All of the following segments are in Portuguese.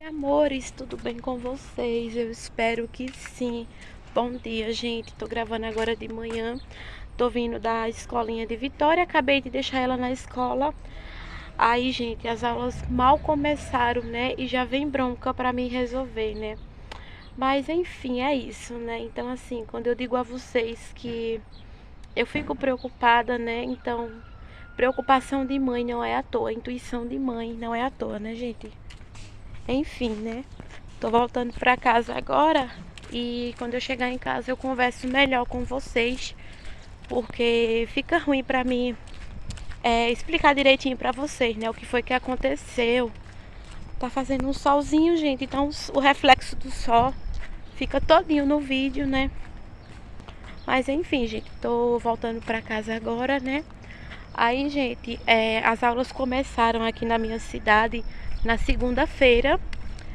Amores, tudo bem com vocês? Eu espero que sim. Bom dia, gente. Tô gravando agora de manhã. Tô vindo da escolinha de Vitória. Acabei de deixar ela na escola. Aí, gente, as aulas mal começaram, né? E já vem bronca pra mim resolver, né? Mas enfim, é isso, né? Então, assim, quando eu digo a vocês que eu fico preocupada, né? Então, preocupação de mãe não é à toa. Intuição de mãe não é à toa, né, gente? Enfim, né? Tô voltando pra casa agora e quando eu chegar em casa eu converso melhor com vocês, porque fica ruim pra mim explicar direitinho pra vocês, né? O que foi que aconteceu. Tá fazendo um solzinho, gente, então o reflexo do sol fica todinho no vídeo, né? Mas enfim, gente, tô voltando pra casa agora, né? Aí, gente, as aulas começaram aqui na minha cidade na segunda-feira.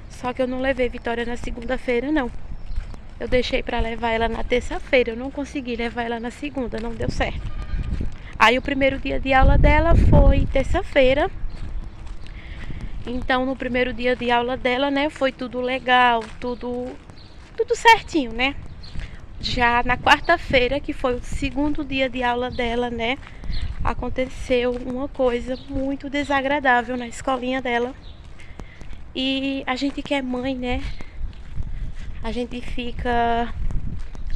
Só que eu não levei Vitória na segunda-feira, não. Eu deixei pra levar ela na terça-feira. Eu não consegui levar ela na segunda, não deu certo. Aí o primeiro dia de aula dela foi terça-feira. Então no primeiro dia de aula dela, né, foi tudo legal, tudo certinho, né? Já na quarta-feira, que foi o segundo dia de aula dela, né, aconteceu uma coisa muito desagradável na escolinha dela. E a gente que é mãe, né, a gente fica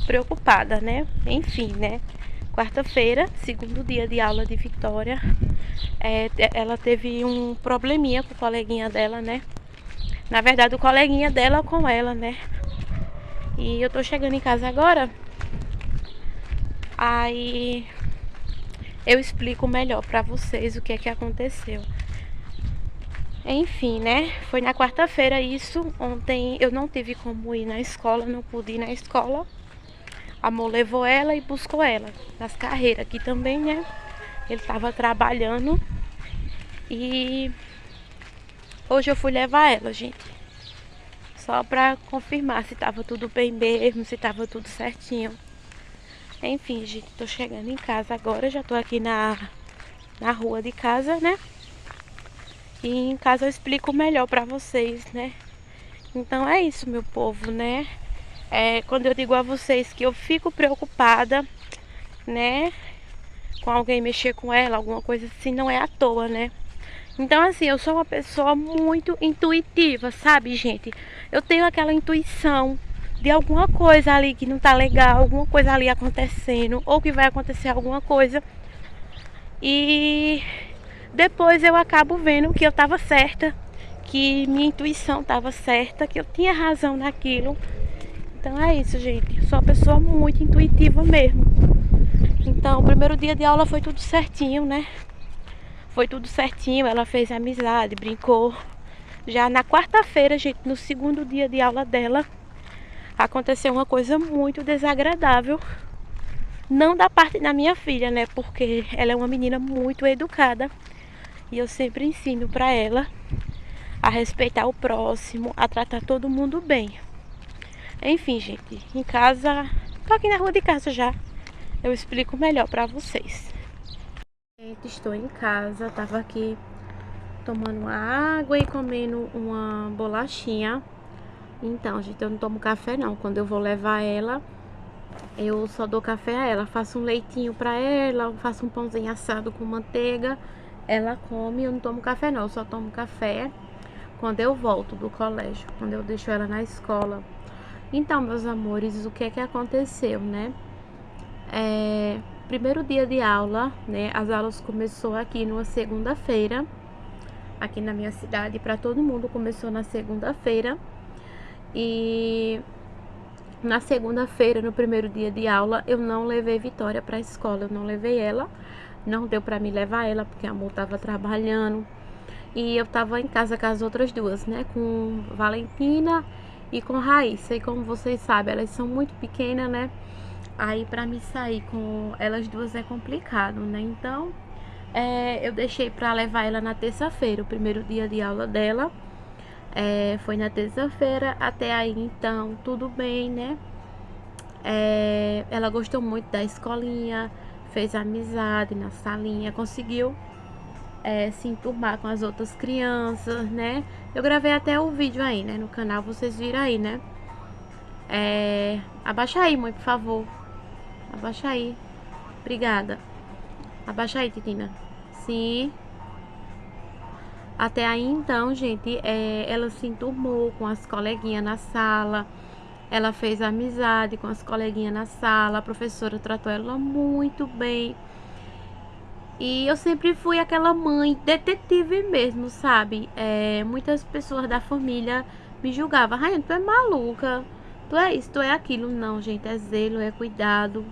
preocupada, né? Enfim, né? Quarta-feira, segundo dia de aula de Vitória, ela teve um probleminha com o coleguinha dela, né? Na verdade, o coleguinha dela com ela, né? E eu tô chegando em casa agora, aí eu explico melhor pra vocês o que é que aconteceu. Enfim, né? Foi na quarta-feira isso. Ontem eu não tive como ir na escola, não pude ir na escola. Amor levou ela e buscou ela nas carreiras aqui também, né? Ele tava trabalhando e hoje eu fui levar ela, gente. Só pra confirmar se tava tudo bem mesmo, se tava tudo certinho. Enfim, gente, tô chegando em casa agora, já tô aqui na rua de casa, né? E em casa eu explico melhor pra vocês, né? Então é isso, meu povo, né? Quando eu digo a vocês que eu fico preocupada, né? Com alguém mexer com ela, alguma coisa assim, não é à toa, né? Então, assim, eu sou uma pessoa muito intuitiva, sabe, gente? Eu tenho aquela intuição de alguma coisa ali que não tá legal, alguma coisa ali acontecendo, ou que vai acontecer alguma coisa. E depois eu acabo vendo que eu tava certa, que minha intuição tava certa, que eu tinha razão naquilo. Então é isso, gente. Eu sou uma pessoa muito intuitiva mesmo. Então, o primeiro dia de aula foi tudo certinho, né? Foi tudo certinho, ela fez amizade, brincou. Já na quarta-feira, gente, no segundo dia de aula dela, aconteceu uma coisa muito desagradável. Não da parte da minha filha, né? Porque ela é uma menina muito educada. E eu sempre ensino pra ela a respeitar o próximo, a tratar todo mundo bem. Enfim, gente, em casa, tô aqui na rua de casa já. Eu explico melhor pra vocês. Gente, estou em casa, tava aqui tomando uma água e comendo uma bolachinha. Então, gente, eu não tomo café não. Quando eu vou levar ela, eu só dou café a ela. Faço um leitinho pra ela, faço um pãozinho assado com manteiga. Ela come, eu não tomo café não. Eu só tomo café quando eu volto do colégio, quando eu deixo ela na escola. Então, meus amores, o que é que aconteceu, né? Primeiro dia de aula, né? As aulas começou aqui numa segunda-feira, aqui na minha cidade, para todo mundo começou na segunda-feira. E na segunda-feira, no primeiro dia de aula, eu não levei Vitória para a escola, eu não levei ela, não deu para me levar ela porque a amor tava trabalhando e eu tava em casa com as outras duas, né, com Valentina e com Raíssa. E como vocês sabem, elas são muito pequenas, né? Aí para mim sair com elas duas é complicado, né? Então, eu deixei para levar ela na terça-feira, o primeiro dia de aula dela. Foi na terça-feira, até aí então tudo bem, né? Ela gostou muito da escolinha, fez amizade na salinha, conseguiu se enturmar com as outras crianças, né? Eu gravei até o vídeo aí, né, no canal, vocês viram aí, né? Abaixa aí, mãe, por favor. Abaixa aí. Obrigada. Abaixa aí, Titina. Sim. Até aí, então, gente, ela se enturmou com as coleguinhas na sala. Ela fez amizade com as coleguinhas na sala. A professora tratou ela muito bem. E eu sempre fui aquela mãe detetive mesmo, sabe? Muitas pessoas da família me julgavam. Raiane, tu é maluca. Tu é isso, tu é aquilo. Não, gente, é zelo, é cuidado.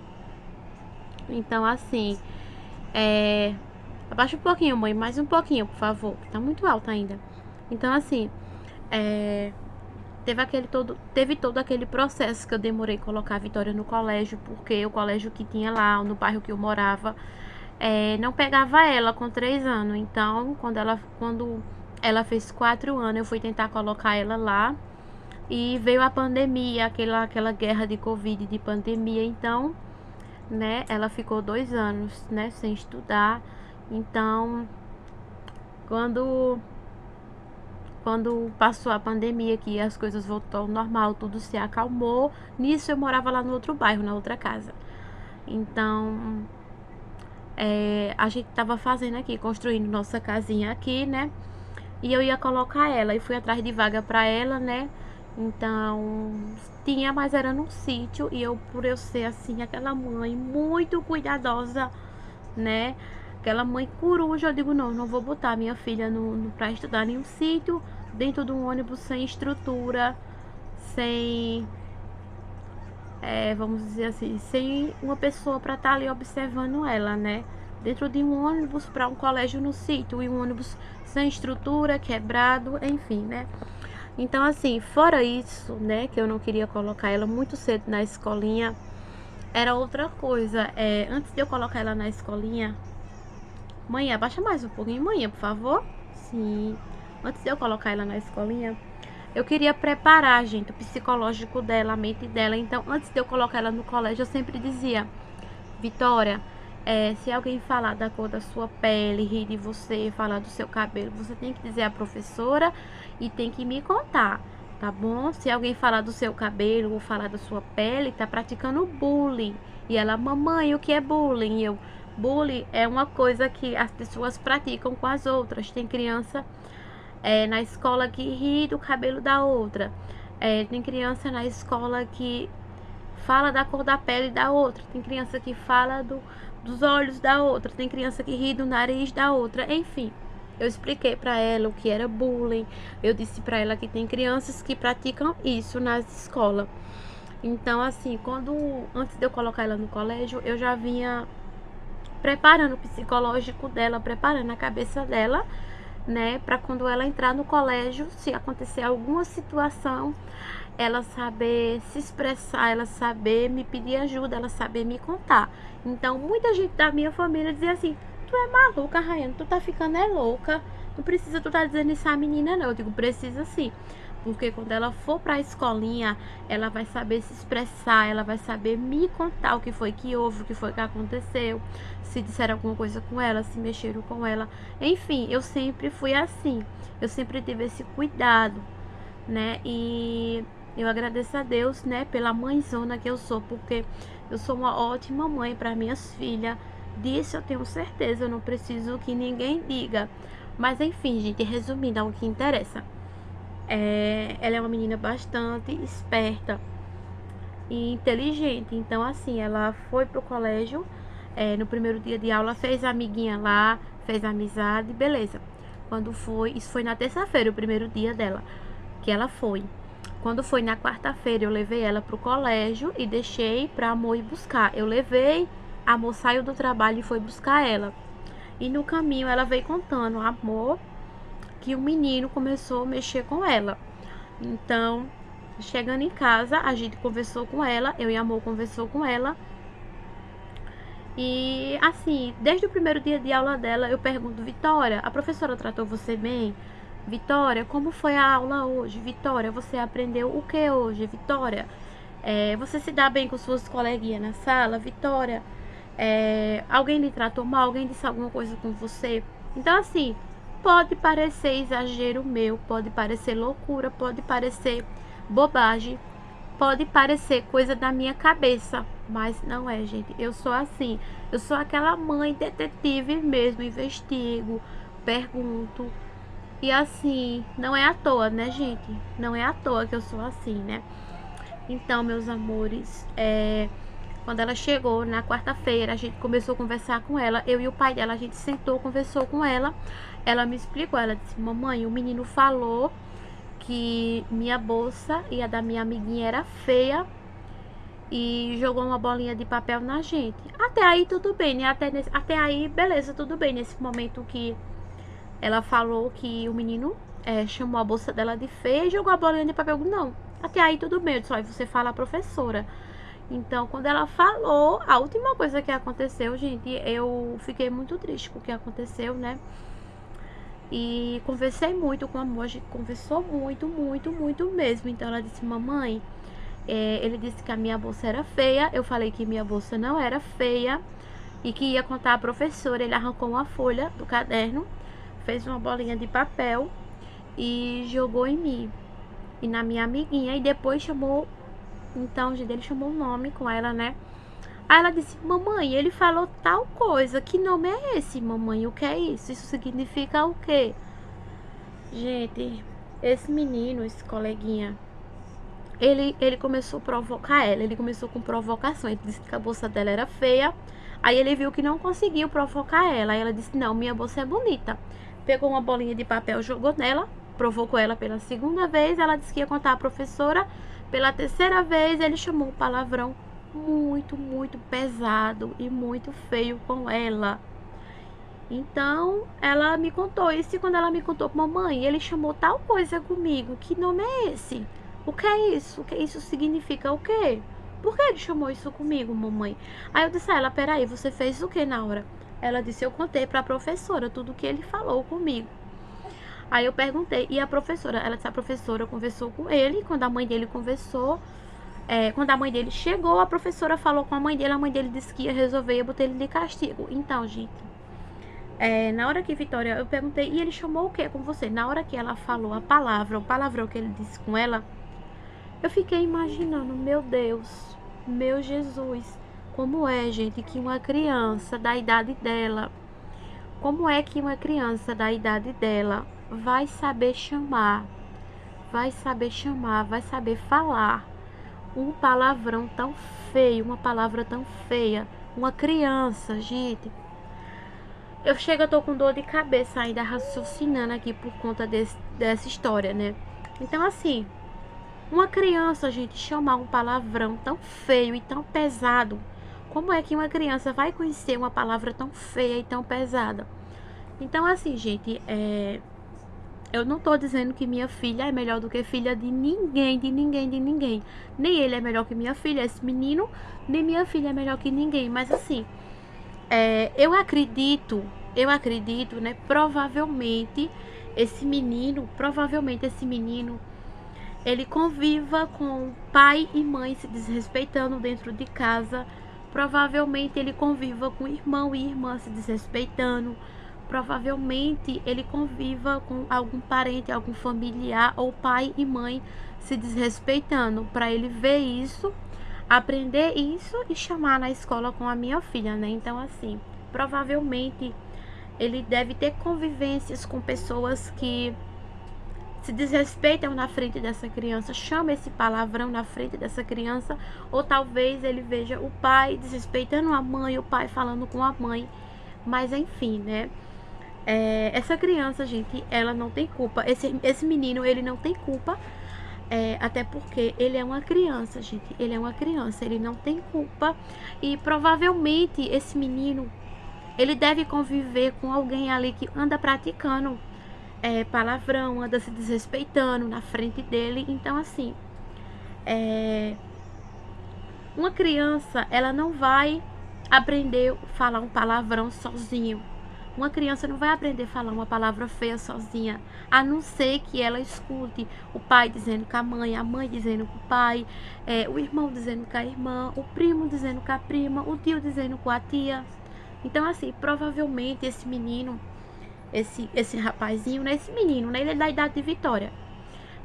Então, assim, abaixa um pouquinho, mãe, mais um pouquinho, por favor, que tá muito alto ainda. Então, assim, teve todo aquele processo que eu demorei colocar a Vitória no colégio, porque o colégio que tinha lá, no bairro que eu morava, não pegava ela com 3 anos. Então, quando ela fez 4 anos, eu fui tentar colocar ela lá. E veio a pandemia, aquela guerra de Covid, de pandemia. Então, né, ela ficou 2 anos, né, sem estudar. Então, quando passou a pandemia, que as coisas voltou ao normal, tudo se acalmou. Nisso eu morava lá no outro bairro, na outra casa. Então, a gente tava fazendo aqui, construindo nossa casinha aqui, né? E eu ia colocar ela, e fui atrás de vaga pra ela, né? Então, tinha, mas era num sítio, e por eu ser assim, aquela mãe muito cuidadosa, né? Aquela mãe coruja, eu digo, não vou botar minha filha pra estudar em um sítio, dentro de um ônibus sem estrutura, sem, vamos dizer assim, sem uma pessoa pra estar ali observando ela, né? Dentro de um ônibus para um colégio no sítio, e um ônibus sem estrutura, quebrado, enfim, né? Então, assim, fora isso, né, que eu não queria colocar ela muito cedo na escolinha, era outra coisa. Antes de eu colocar ela na escolinha, mãe, abaixa mais um pouquinho, mãe, por favor. Sim. Antes de eu colocar ela na escolinha, eu queria preparar, gente, o psicológico dela, a mente dela. Então, antes de eu colocar ela no colégio, eu sempre dizia, Vitória, se alguém falar da cor da sua pele, rir de você, falar do seu cabelo, você tem que dizer à professora e tem que me contar, tá bom? Se alguém falar do seu cabelo ou falar da sua pele, tá praticando bullying. E ela, mamãe, o que é bullying? Bullying é uma coisa que as pessoas praticam com as outras. Tem criança na escola que ri do cabelo da outra. Tem criança na escola que fala da cor da pele da outra. Tem criança que fala dos olhos da outra. Tem criança que ri do nariz da outra. Enfim, eu expliquei pra ela o que era bullying. Eu disse pra ela que tem crianças que praticam isso nas escolas. Então, assim, antes de eu colocar ela no colégio, eu já vinha preparando o psicológico dela, preparando a cabeça dela, né, para quando ela entrar no colégio, se acontecer alguma situação, ela saber se expressar, ela saber me pedir ajuda, ela saber me contar. Então, muita gente da minha família dizia assim, tu é maluca, Rayane, tu tá ficando louca, não precisa tu tá dizendo isso à menina não. Eu digo, precisa sim, porque quando ela for pra escolinha, ela vai saber se expressar, ela vai saber me contar o que foi que houve, o que foi que aconteceu, se disseram alguma coisa com ela, se mexeram com ela. Enfim, eu sempre fui assim, eu sempre tive esse cuidado, né? E eu agradeço a Deus, né, pela mãezona que eu sou, porque eu sou uma ótima mãe para minhas filhas. Disso eu tenho certeza, eu não preciso que ninguém diga. Mas enfim, gente, resumindo, ao que interessa. Ela é uma menina bastante esperta e inteligente. Então, assim, ela foi pro colégio, no primeiro dia de aula, fez amiguinha lá, fez amizade, beleza. Isso foi na terça-feira, o primeiro dia dela, que ela foi. Quando foi na quarta-feira, eu levei ela pro colégio e deixei pra Amor ir buscar. Eu levei, Amor saiu do trabalho e foi buscar ela. E no caminho ela veio contando, Amor, que um menino começou a mexer com ela. Então, chegando em casa, a gente conversou com ela, eu e Amor conversou com ela. E assim, desde o primeiro dia de aula dela, eu pergunto, Vitória, a professora tratou você bem? Vitória, como foi a aula hoje? Vitória, você aprendeu o que hoje? Vitória, você se dá bem com suas coleguinhas na sala? Vitória, alguém lhe tratou mal? Alguém disse alguma coisa com você? Então, assim, pode parecer exagero meu, pode parecer loucura, pode parecer bobagem, pode parecer coisa da minha cabeça, mas não é, gente. Eu sou assim, eu sou aquela mãe detetive mesmo, investigo, pergunto. E assim, não é à toa, né, gente? Não é à toa que eu sou assim, né? Então, meus amores, quando ela chegou na quarta-feira, a gente começou a conversar com ela. Eu e o pai dela, a gente sentou, conversou com ela. Ela me explicou, ela disse: mamãe, o menino falou que minha bolsa e a da minha amiguinha era feia e jogou uma bolinha de papel na gente. Até aí tudo bem, né? Até aí, beleza, tudo bem. Nesse momento que ela falou que o menino chamou a bolsa dela de feia e jogou a bolinha de papel. Não, até aí tudo bem. Eu disse: olha, você fala a professora. Então, quando ela falou, a última coisa que aconteceu, gente, eu fiquei muito triste com o que aconteceu, né? E conversei muito com a moça, a gente conversou muito, muito, muito mesmo. Então ela disse: mamãe, ele disse que a minha bolsa era feia. Eu falei que minha bolsa não era feia e que ia contar a professora. Ele arrancou uma folha do caderno, fez uma bolinha de papel e jogou em mim e na minha amiguinha. E depois chamou, então, gente, ele chamou o nome com ela, né? Aí ela disse: mamãe, ele falou tal coisa. Que nome é esse, mamãe? O que é isso? Isso significa o quê? Gente, esse menino, esse coleguinha, ele começou a provocar ela. Ele começou com provocação. Ele disse que a bolsa dela era feia. Aí ele viu que não conseguiu provocar ela. Aí ela disse: não, minha bolsa é bonita. Pegou uma bolinha de papel, jogou nela, provocou ela pela segunda vez. Ela disse que ia contar a professora. Pela terceira vez, ele chamou um palavrão muito, muito pesado e muito feio com ela. Então, ela me contou isso. E quando ela me contou: mamãe, ele chamou tal coisa comigo. Que nome é esse? O que é isso? O que isso significa o quê? Por que ele chamou isso comigo, mamãe? Aí eu disse a ela: peraí, você fez o que na hora? Ela disse: eu contei pra professora tudo o que ele falou comigo. Aí eu perguntei: e a professora? Ela disse: a professora conversou com ele. Quando a mãe dele conversou, quando a mãe dele chegou, a professora falou com a mãe dele disse que ia resolver, ia botar ele de castigo. Então, gente, na hora que Vitória, eu perguntei: e ele chamou o que com você? Na hora que ela falou a palavra, o palavrão que ele disse com ela, eu fiquei imaginando: meu Deus, meu Jesus, como é, gente, que uma criança da idade dela, como é que uma criança da idade dela vai saber chamar, vai saber falar um palavrão tão feio, uma palavra tão feia, uma criança, gente. Eu tô com dor de cabeça ainda raciocinando aqui por conta dessa história, né? Então, assim, uma criança, gente, chamar um palavrão tão feio e tão pesado, como é que uma criança vai conhecer uma palavra tão feia e tão pesada? Então, assim, gente, eu não tô dizendo que minha filha é melhor do que filha de ninguém, de ninguém, de ninguém. Nem ele é melhor que minha filha, esse menino, nem minha filha é melhor que ninguém. Mas assim, eu acredito, né? Provavelmente esse menino, ele conviva com pai e mãe se desrespeitando dentro de casa. Provavelmente ele conviva com irmão e irmã se desrespeitando. Provavelmente ele conviva com algum parente, algum familiar ou pai e mãe se desrespeitando, para ele ver isso, aprender isso e chamar na escola com a minha filha, né? Então, assim, provavelmente ele deve ter convivências com pessoas que se desrespeitam na frente dessa criança, chama esse palavrão na frente dessa criança, ou talvez ele veja o pai desrespeitando a mãe, o pai falando com a mãe, mas enfim, né? Essa criança, gente, ela não tem culpa. Esse menino, ele não tem culpa, até porque ele é uma criança, gente. Ele é uma criança, ele não tem culpa. E provavelmente esse menino, ele deve conviver com alguém ali que anda praticando palavrão, anda se desrespeitando na frente dele. Então, assim, uma criança, ela não vai aprender a falar um palavrão sozinho. Uma criança não vai aprender a falar uma palavra feia sozinha, a não ser que ela escute o pai dizendo com a mãe dizendo com o pai, o irmão dizendo com a irmã, o primo dizendo com a prima, o tio dizendo com a tia. Então, assim, provavelmente esse menino, esse rapazinho, né, esse menino, né, ele é da idade de Vitória.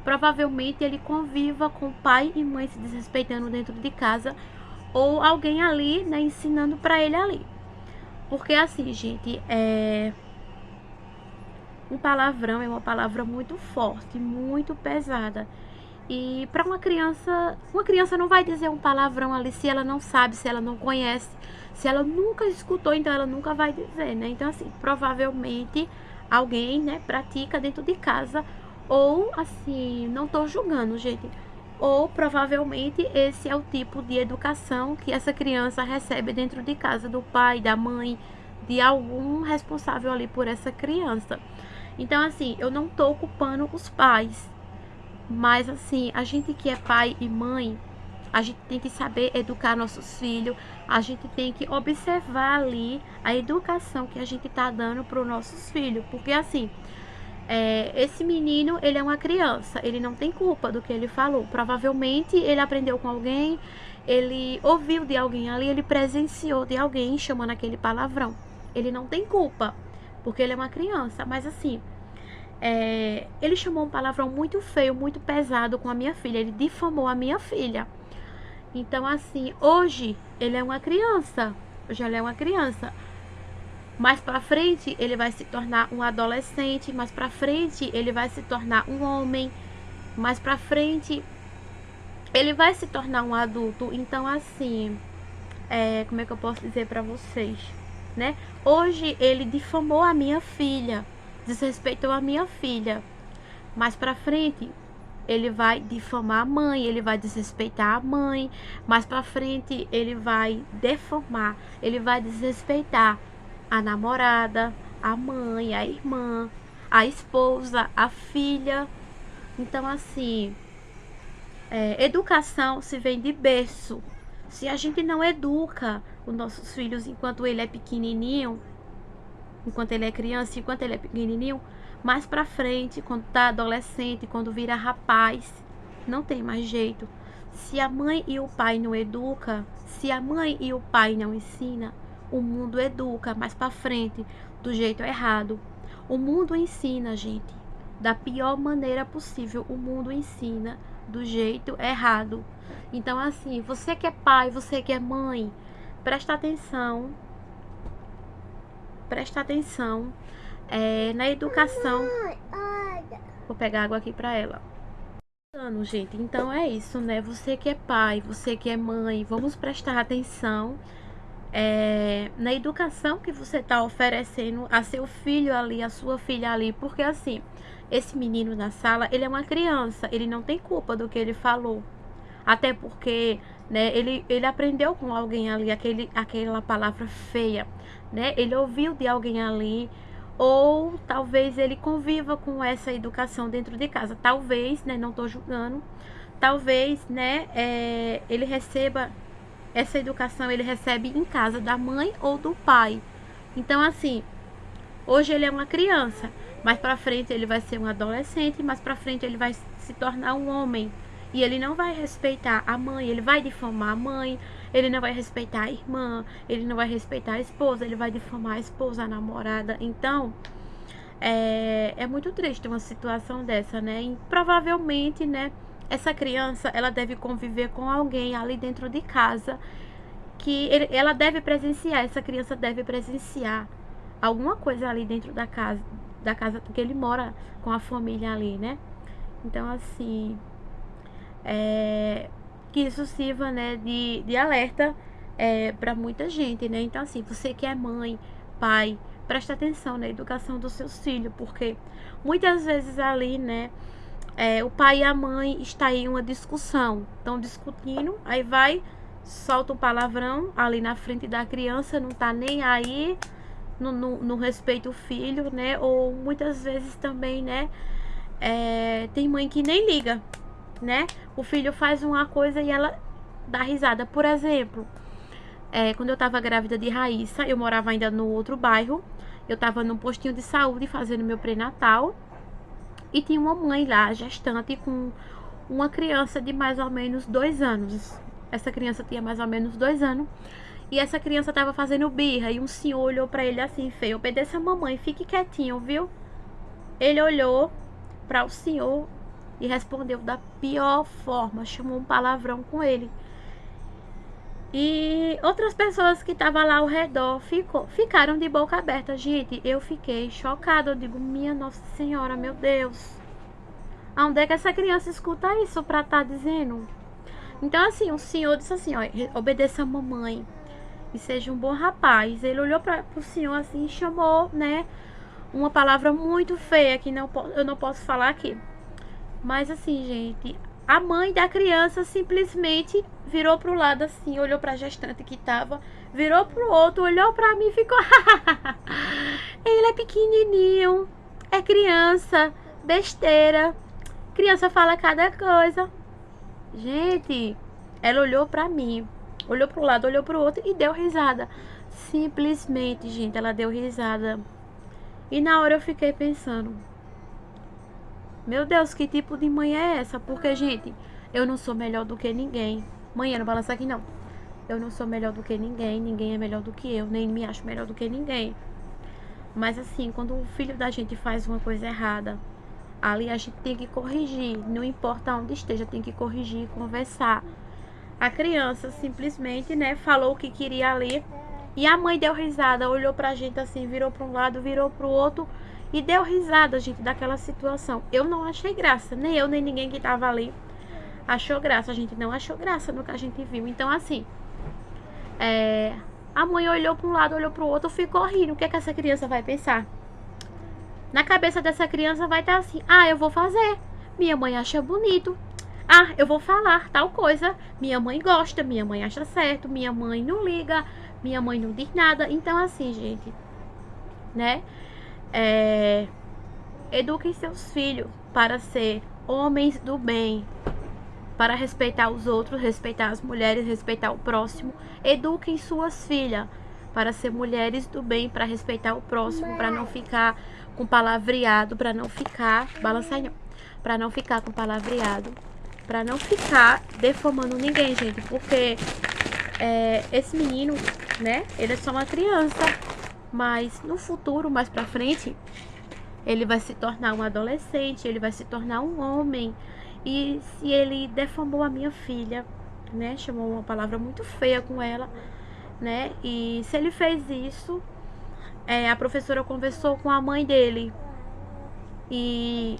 Provavelmente ele conviva com pai e mãe se desrespeitando dentro de casa, ou alguém ali, né, ensinando pra ele ali. Porque assim, gente, um palavrão é uma palavra muito forte, muito pesada. E para uma criança não vai dizer um palavrão ali se ela não sabe, se ela não conhece, se ela nunca escutou, então ela nunca vai dizer, né? Então assim, provavelmente alguém, né, pratica dentro de casa, ou assim, não tô julgando, gente. Ou provavelmente esse é o tipo de educação que essa criança recebe dentro de casa, do pai, da mãe, de algum responsável ali por essa criança. Então assim, eu não tô culpando os pais, mas assim, a gente que é pai e mãe, a gente tem que saber educar nossos filhos, a gente tem que observar ali a educação que a gente tá dando para os nossos filhos, porque assim, esse menino, ele é uma criança, ele não tem culpa do que ele falou. Provavelmente ele aprendeu com alguém, ele ouviu de alguém ali, ele presenciou de alguém chamando aquele palavrão. Ele não tem culpa, porque ele é uma criança, mas assim, ele chamou um palavrão muito feio, muito pesado com a minha filha, ele difamou a minha filha. Então assim, hoje ele é uma criança, hoje ele é uma criança. Mais pra frente ele vai se tornar um adolescente, mais pra frente ele vai se tornar um homem, mais pra frente ele vai se tornar um adulto. Então assim, como é que eu posso dizer pra vocês, né? Hoje ele difamou a minha filha, desrespeitou a minha filha. Mais pra frente ele vai difamar a mãe, ele vai desrespeitar a mãe. Mais pra frente ele vai deformar, ele vai desrespeitar a namorada, a mãe, a irmã, a esposa, a filha. Então assim, educação se vem de berço. Se a gente não educa os nossos filhos enquanto ele é pequenininho, enquanto ele é criança, enquanto ele é pequenininho, mais pra frente, quando tá adolescente, quando vira rapaz, não tem mais jeito. Se a mãe e o pai não educam, se a mãe e o pai não ensinam, o mundo educa mais pra frente, do jeito errado. O mundo ensina, gente, da pior maneira possível. O mundo ensina do jeito errado. Então assim, você que é pai, você que é mãe, presta atenção. Presta atenção na educação. Vou pegar água aqui pra ela. Gente, então é isso, né? Você que é pai, você que é mãe, vamos prestar atenção na educação que você está oferecendo a seu filho ali, a sua filha ali, porque assim, esse menino na sala, ele é uma criança, ele não tem culpa do que ele falou, até porque, né, ele aprendeu com alguém ali aquela palavra feia, né, ele ouviu de alguém ali, ou talvez ele conviva com essa educação dentro de casa, talvez, né, não estou julgando, talvez, né, ele receba essa educação, ele recebe em casa da mãe ou do pai. Então assim, hoje ele é uma criança, mais pra frente ele vai ser um adolescente, mais pra frente ele vai se tornar um homem. E ele não vai respeitar a mãe, ele vai difamar a mãe, ele não vai respeitar a irmã, ele não vai respeitar a esposa, ele vai difamar a esposa, a namorada. Então, é muito triste uma situação dessa, né? E provavelmente, né, essa criança, ela deve conviver com alguém ali dentro de casa, que ela deve presenciar, essa criança deve presenciar alguma coisa ali dentro da casa que ele mora com a família ali, né? Então, assim, que isso sirva, né, de alerta para muita gente, né? Então, assim, você que é mãe, pai, presta atenção na educação dos seus filhos, porque muitas vezes ali, né, o pai e a mãe estão em uma discussão, estão discutindo, aí vai, solta um palavrão ali na frente da criança, não tá nem aí, no respeito ao filho, né? Ou muitas vezes também, né, tem mãe que nem liga, né? O filho faz uma coisa e ela dá risada. Por exemplo, quando eu tava grávida de Raíssa, eu morava ainda no outro bairro, eu tava num postinho de saúde fazendo meu pré-natal, e tinha uma mãe lá, gestante, com uma criança de mais ou menos 2 anos. Essa criança tinha mais ou menos 2 anos. E essa criança tava fazendo birra. E um senhor olhou pra ele assim, feio: obedeça a mamãe, fique quietinho, viu? Ele olhou para o senhor e respondeu da pior forma, chamou um palavrão com ele. E outras pessoas que estavam lá ao redor ficaram de boca aberta. Gente, eu fiquei chocada. Eu digo, minha Nossa Senhora, meu Deus. Aonde é que essa criança escuta isso pra estar dizendo? Então, assim, o senhor disse assim, ó: obedeça a mamãe e seja um bom rapaz. Ele olhou para o senhor assim e chamou, né, uma palavra muito feia que eu não posso falar aqui. Mas assim, gente, a mãe da criança simplesmente virou pro lado assim, olhou pra gestante que tava, virou pro outro, olhou pra mim e ficou: ele é pequenininho, é criança, besteira, criança fala cada coisa. Gente, ela olhou pra mim, olhou pro lado, olhou pro outro e deu risada. Simplesmente, gente, ela deu risada. E na hora eu fiquei pensando, meu Deus, que tipo de mãe é essa? Porque, gente, eu não sou melhor do que ninguém. Mãe, não balança aqui não. Eu não sou melhor do que ninguém, ninguém é melhor do que eu, nem me acho melhor do que ninguém. Mas assim, quando o filho da gente faz uma coisa errada, ali a gente tem que corrigir, não importa onde esteja, tem que corrigir, conversar. A criança simplesmente, né, falou o que queria ali. E a mãe deu risada, olhou pra gente assim, virou pra um lado, virou pro outro e deu risada, gente, daquela situação. Eu não achei graça, nem eu, nem ninguém que tava ali achou graça. A gente não achou graça no que a gente viu. Então, assim, a mãe olhou pra um lado, olhou pro outro, ficou rindo. O que é que essa criança vai pensar? Na cabeça dessa criança vai estar assim: ah, eu vou fazer, minha mãe acha bonito. Ah, eu vou falar tal coisa, minha mãe gosta, minha mãe acha certo, minha mãe não liga, minha mãe não diz nada. Então, assim, gente, né, eduquem seus filhos para ser homens do bem, para respeitar os outros, respeitar as mulheres, respeitar o próximo. Eduquem suas filhas para ser mulheres do bem, para respeitar o próximo, para não ficar com palavreado, para não ficar balançando, para não ficar com palavreado, para não ficar defamando ninguém, gente, porque esse menino, né, ele é só uma criança, mas no futuro, mais pra frente, ele vai se tornar um adolescente, ele vai se tornar um homem. E se ele defamou a minha filha, né, chamou uma palavra muito feia com ela, né, e se ele fez isso, a professora conversou com a mãe dele e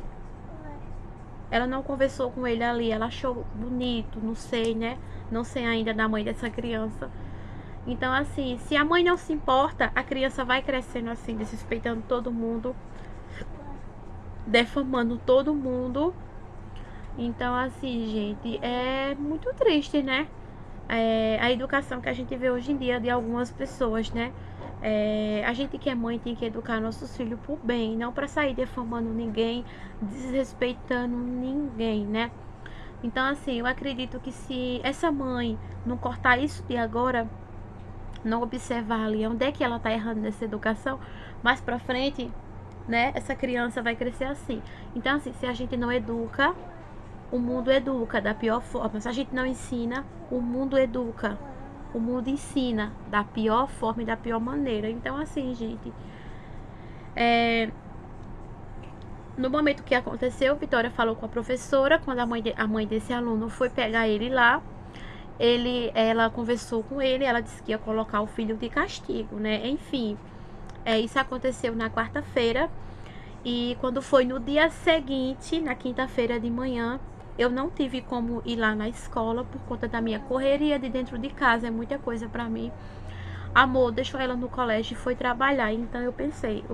ela não conversou com ele ali, ela achou bonito, não sei, né, não sei ainda da mãe dessa criança. Então, assim, se a mãe não se importa, a criança vai crescendo assim, desrespeitando todo mundo, defamando todo mundo. Então, assim, gente, é muito triste, né? A educação que a gente vê hoje em dia de algumas pessoas, né? A gente que é mãe tem que educar nossos filhos por bem, não para sair defamando ninguém, desrespeitando ninguém, né? Então, assim, eu acredito que se essa mãe não cortar isso de agora, não observar ali onde é que ela tá errando nessa educação, mais pra frente, né, essa criança vai crescer assim. Então, assim, se a gente não educa, o mundo educa da pior forma. Se a gente não ensina, o mundo educa. O mundo ensina da pior forma e da pior maneira. Então, assim, gente, no momento que aconteceu, Vitória falou com a professora. Quando a mãe desse aluno foi pegar ele lá, ela conversou com ele. Ela disse que ia colocar o filho de castigo, né? Enfim, isso aconteceu na quarta-feira. E quando foi no dia seguinte, na quinta-feira de manhã, eu não tive como ir lá na escola por conta da minha correria de dentro de casa. É muita coisa pra mim. Amor deixou ela no colégio e foi trabalhar. Então eu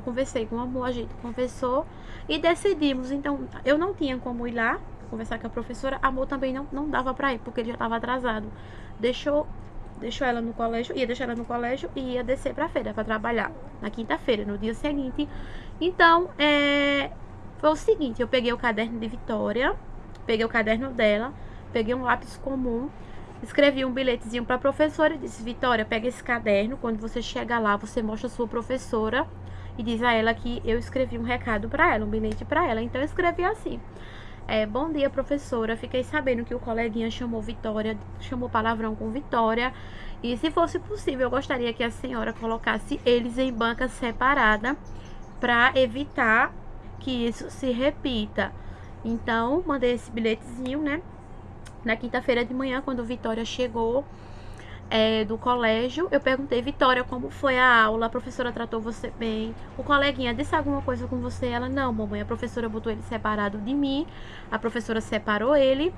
conversei com o Amor, a gente conversou e decidimos. Então eu não tinha como ir lá conversar com a professora. Amor também não dava pra ir, porque ele já estava atrasado. Deixou ela no colégio, ia deixar ela no colégio e ia descer pra feira pra trabalhar na quinta-feira, no dia seguinte. Então, foi o seguinte: eu peguei o caderno de Vitória, peguei o caderno dela, peguei um lápis comum, escrevi um bilhetezinho pra professora e disse: Vitória, pega esse caderno, quando você chega lá, você mostra a sua professora e diz a ela que eu escrevi um recado pra ela, um bilhete pra ela. Então eu escrevi assim: Bom dia, professora. Fiquei sabendo que o coleguinha chamou Vitória, chamou palavrão com Vitória. E se fosse possível, eu gostaria que a senhora colocasse eles em banca separada para evitar que isso se repita. Então, mandei esse bilhetezinho, né? Na quinta-feira de manhã, quando Vitória chegou do colégio, eu perguntei: Vitória, como foi a aula? A professora tratou você bem? O coleguinha disse alguma coisa com você? Ela: não, mamãe, a professora botou ele separado de mim, a professora separou ele.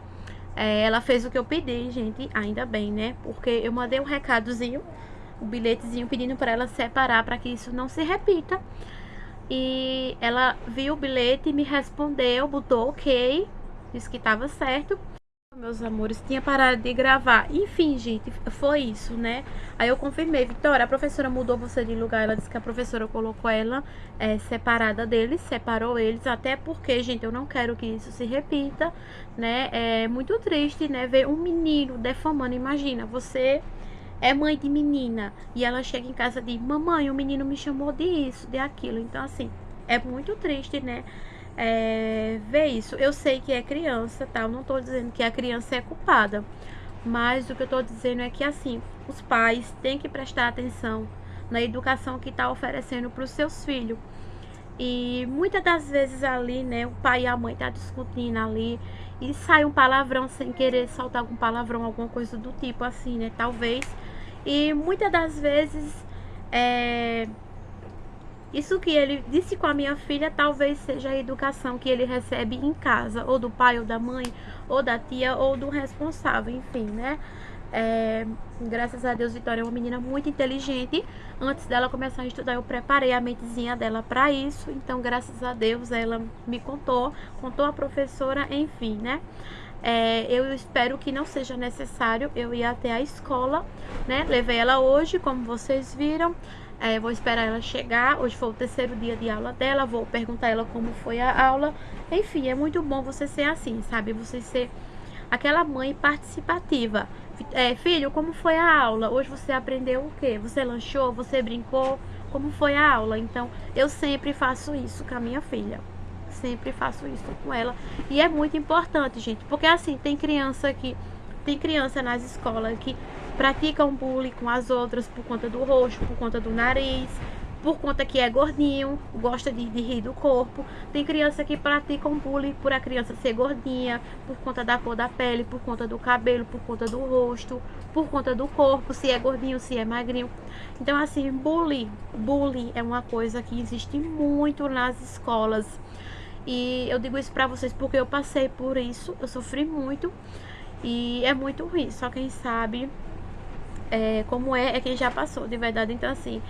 Ela fez o que eu pedi, gente, ainda bem, né? Porque eu mandei um recadozinho, um bilhetezinho pedindo para ela separar, para que isso não se repita. E ela viu o bilhete, me respondeu, botou ok, disse que estava certo. Meus amores, tinha parado de gravar. Enfim, gente, foi isso, né? Aí eu confirmei: Vitória, a professora mudou você de lugar. Ela disse que a professora colocou ela separada deles, separou eles, até porque, gente, eu não quero que isso se repita, né? É muito triste, né, ver um menino defamando. Imagina, você é mãe de menina e ela chega em casa e diz: mamãe, o menino me chamou de isso, de aquilo. Então, assim, é muito triste, né? Ver isso. Eu sei que é criança, tá? Eu não tô dizendo que a criança é culpada, mas o que eu tô dizendo é que, assim, os pais têm que prestar atenção na educação que tá oferecendo para os seus filhos. E muitas das vezes ali, né, o pai e a mãe tá discutindo ali e sai um palavrão sem querer, soltar algum palavrão, alguma coisa do tipo assim, né, talvez. E muitas das vezes isso que ele disse com a minha filha talvez seja a educação que ele recebe em casa, ou do pai, ou da mãe, ou da tia, ou do responsável, enfim, né? Graças a Deus, Vitória é uma menina muito inteligente. Antes dela começar a estudar, eu preparei a mentezinha dela para isso. Então, graças a Deus, ela me contou a professora, enfim, né? Eu espero que não seja necessário eu ir até a escola, né? Levei ela hoje, como vocês viram. Vou esperar ela chegar. Hoje foi o terceiro dia de aula dela. Vou perguntar a ela como foi a aula. Enfim, é muito bom você ser assim, sabe? Você ser aquela mãe participativa. Filho, como foi a aula? Hoje você aprendeu o quê? Você lanchou? Você brincou? Como foi a aula? Então, eu sempre faço isso com a minha filha. Sempre faço isso com ela. E é muito importante, gente. Porque assim, tem criança nas escolas que praticam bullying com as outras por conta do rosto, por conta do nariz, por conta que é gordinho, gosta de rir do corpo. Tem criança que praticam bullying por a criança ser gordinha, por conta da cor da pele, por conta do cabelo, por conta do rosto, por conta do corpo, se é gordinho, se é magrinho. Então, assim, bullying é uma coisa que existe muito nas escolas. E eu digo isso pra vocês porque eu passei por isso, eu sofri muito. E é muito ruim, só quem sabe como é quem já passou, de verdade. Então, assim,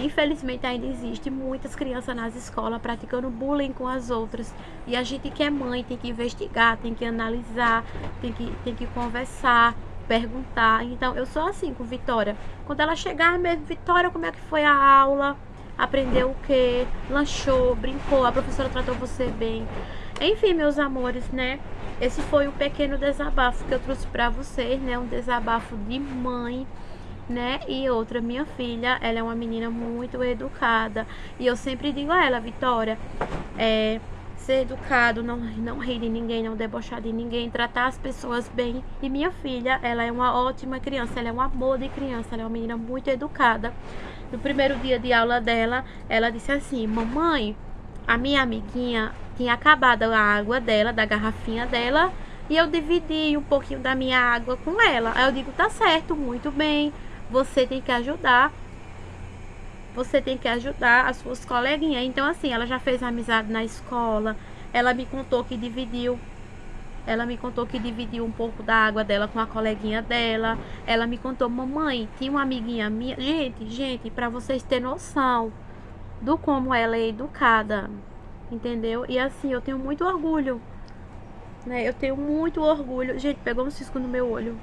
infelizmente ainda existe muitas crianças nas escolas praticando bullying com as outras. E a gente que é mãe tem que investigar, tem que analisar, tem que conversar, perguntar. Então, eu sou assim com Vitória. Quando ela chegar mesmo: Vitória, como é que foi a aula? Aprendeu o quê? Lanchou, brincou, a professora tratou você bem? Enfim, meus amores, né? Esse foi o pequeno desabafo que eu trouxe pra vocês, né? Um desabafo de mãe, né? E outra, minha filha, ela é uma menina muito educada. E eu sempre digo a ela: Vitória, ser educado, não rir de ninguém, não debochar de ninguém, tratar as pessoas bem. E minha filha, ela é uma ótima criança, ela é um amor de criança, ela é uma menina muito educada. No primeiro dia de aula dela, ela disse assim: mamãe, a minha amiguinha tinha acabado a água dela, da garrafinha dela, e eu dividi um pouquinho da minha água com ela. Aí eu digo: tá certo, muito bem, você tem que ajudar as suas coleguinhas. Então, assim, ela já fez amizade na escola. Ela me contou que dividiu um pouco da água dela com a coleguinha dela. Ela me contou: mamãe, tinha uma amiguinha minha. Gente, pra vocês terem noção do como ela é educada, entendeu? E assim, eu tenho muito orgulho, né? Eu tenho muito orgulho. Gente, pegou um cisco no meu olho.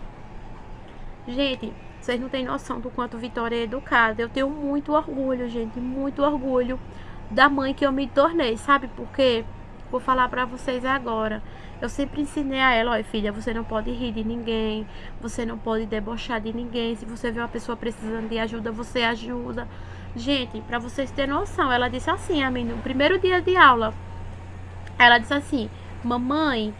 Gente, vocês não têm noção do quanto Vitória é educada. Eu tenho muito orgulho, gente, muito orgulho da mãe que eu me tornei. Sabe por quê? Vou falar pra vocês agora. Eu sempre ensinei a ela: olha, filha, você não pode rir de ninguém, você não pode debochar de ninguém. Se você vê uma pessoa precisando de ajuda, você ajuda. Gente, pra vocês terem noção, ela disse assim a mim no primeiro dia de aula. Ela disse assim: mamãe,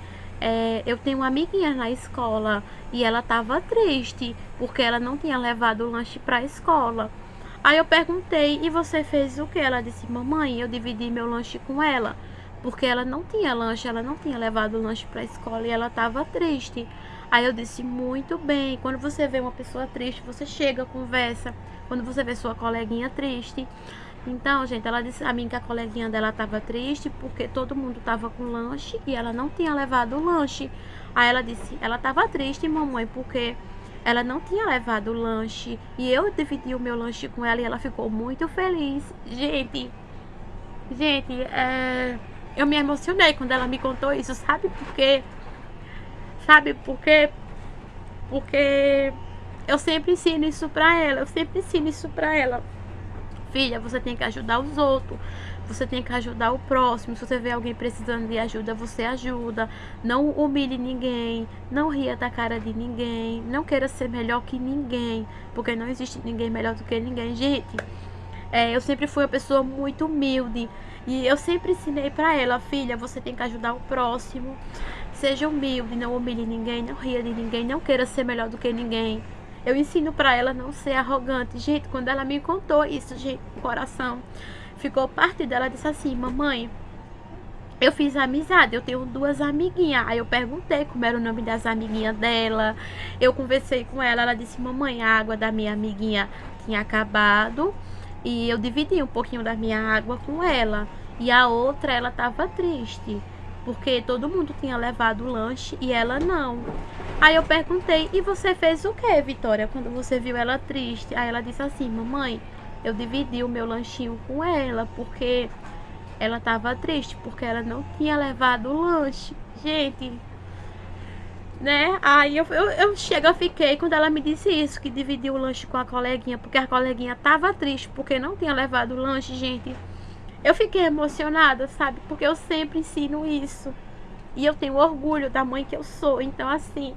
eu tenho uma amiguinha na escola e ela tava triste porque ela não tinha levado o lanche pra escola. Aí eu perguntei, e você fez o que? Ela disse, mamãe, eu dividi meu lanche com ela, porque ela não tinha lanche, ela não tinha levado o lanche pra escola e ela tava triste. Aí eu disse, muito bem, quando você vê uma pessoa triste, você chega, conversa. Quando você vê sua coleguinha triste. Então, gente, ela disse a mim que a coleguinha dela tava triste porque todo mundo tava com lanche e ela não tinha levado o lanche. Aí ela disse, ela tava triste, mamãe, porque ela não tinha levado o lanche e eu dividi o meu lanche com ela e ela ficou muito feliz. Gente, eu me emocionei quando ela me contou isso, sabe por quê? Sabe por quê? Porque eu sempre ensino isso pra ela, eu sempre ensino isso pra ela. Filha, você tem que ajudar os outros, você tem que ajudar o próximo. Se você vê alguém precisando de ajuda, você ajuda. Não humilhe ninguém, não ria da cara de ninguém, não queira ser melhor que ninguém, porque não existe ninguém melhor do que ninguém. Gente, eu sempre fui uma pessoa muito humilde e eu sempre ensinei pra ela, filha, você tem que ajudar o próximo. Seja humilde, não humilhe ninguém, não ria de ninguém, não queira ser melhor do que ninguém. Eu ensino pra ela não ser arrogante. Gente, quando ela me contou isso, gente, o coração ficou parte dela. Disse assim, mamãe, eu fiz amizade, eu tenho 2 amiguinhas. Aí eu perguntei como era o nome das amiguinhas dela. Eu conversei com ela, ela disse, mamãe, a água da minha amiguinha tinha acabado e eu dividi um pouquinho da minha água com ela. E a outra, ela tava triste, porque todo mundo tinha levado o lanche e ela não. Aí eu perguntei, e você fez o que, Vitória, quando você viu ela triste? Aí ela disse assim, mamãe, eu dividi o meu lanchinho com ela, porque ela tava triste, porque ela não tinha levado o lanche. Gente, né? Aí eu fiquei quando ela me disse isso, que dividiu o lanche com a coleguinha, porque a coleguinha tava triste, porque não tinha levado o lanche, gente. Eu fiquei emocionada, sabe? Porque eu sempre ensino isso. E eu tenho orgulho da mãe que eu sou. Então, assim,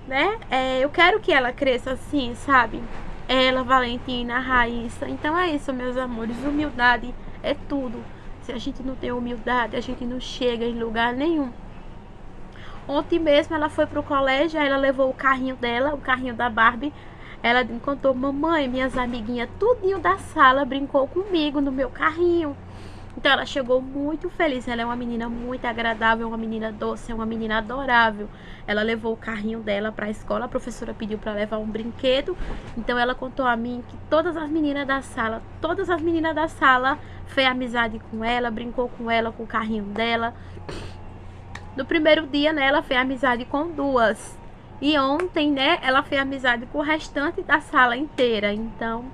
né? Eu quero que ela cresça assim, sabe? Ela, Valentina, Raíssa. Então é isso, meus amores. Humildade é tudo. Se a gente não tem humildade, a gente não chega em lugar nenhum. Ontem mesmo ela foi pro colégio, aí ela levou o carrinho dela, o carrinho da Barbie. Ela me contou, mamãe, minhas amiguinhas, tudinho da sala brincou comigo no meu carrinho. Então ela chegou muito feliz. Ela é uma menina muito agradável, uma menina doce, é uma menina adorável. Ela levou o carrinho dela para a escola, a professora pediu para levar um brinquedo. Então ela contou a mim que todas as meninas da sala fez amizade com ela, brincou com ela, com o carrinho dela. No primeiro dia, né, ela fez amizade com 2. E ontem, né, ela fez amizade com o restante da sala inteira. Então,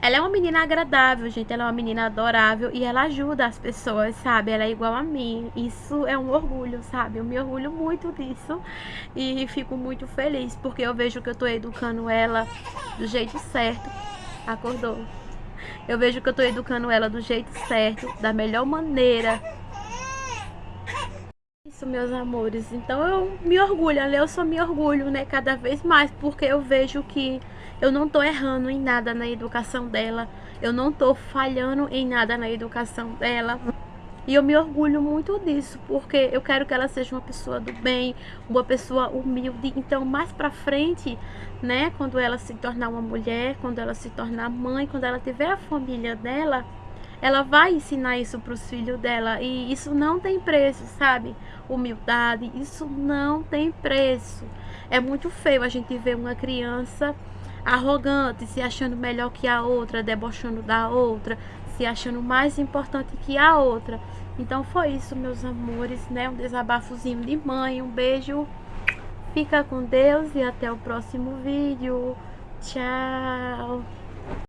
ela é uma menina agradável, gente. Ela é uma menina adorável e ela ajuda as pessoas, sabe? Ela é igual a mim. Isso é um orgulho, sabe? Eu me orgulho muito disso e fico muito feliz porque eu vejo que eu tô educando ela do jeito certo. Acordou. Eu vejo que eu tô educando ela do jeito certo, da melhor maneira. Isso, meus amores. Então eu me orgulho, eu só me orgulho, né, cada vez mais, porque eu vejo que eu não tô errando em nada na educação dela, eu não tô falhando em nada na educação dela. E eu me orgulho muito disso, porque eu quero que ela seja uma pessoa do bem, uma pessoa humilde. Então, mais pra frente, né, quando ela se tornar uma mulher, quando ela se tornar mãe, quando ela tiver a família dela, ela vai ensinar isso para os filhos dela. E isso não tem preço, sabe? Humildade, isso não tem preço. É muito feio a gente ver uma criança arrogante, se achando melhor que a outra, debochando da outra, se achando mais importante que a outra. Então foi isso, meus amores, né? Um desabafozinho de mãe. Um beijo, fica com Deus e até o próximo vídeo. Tchau!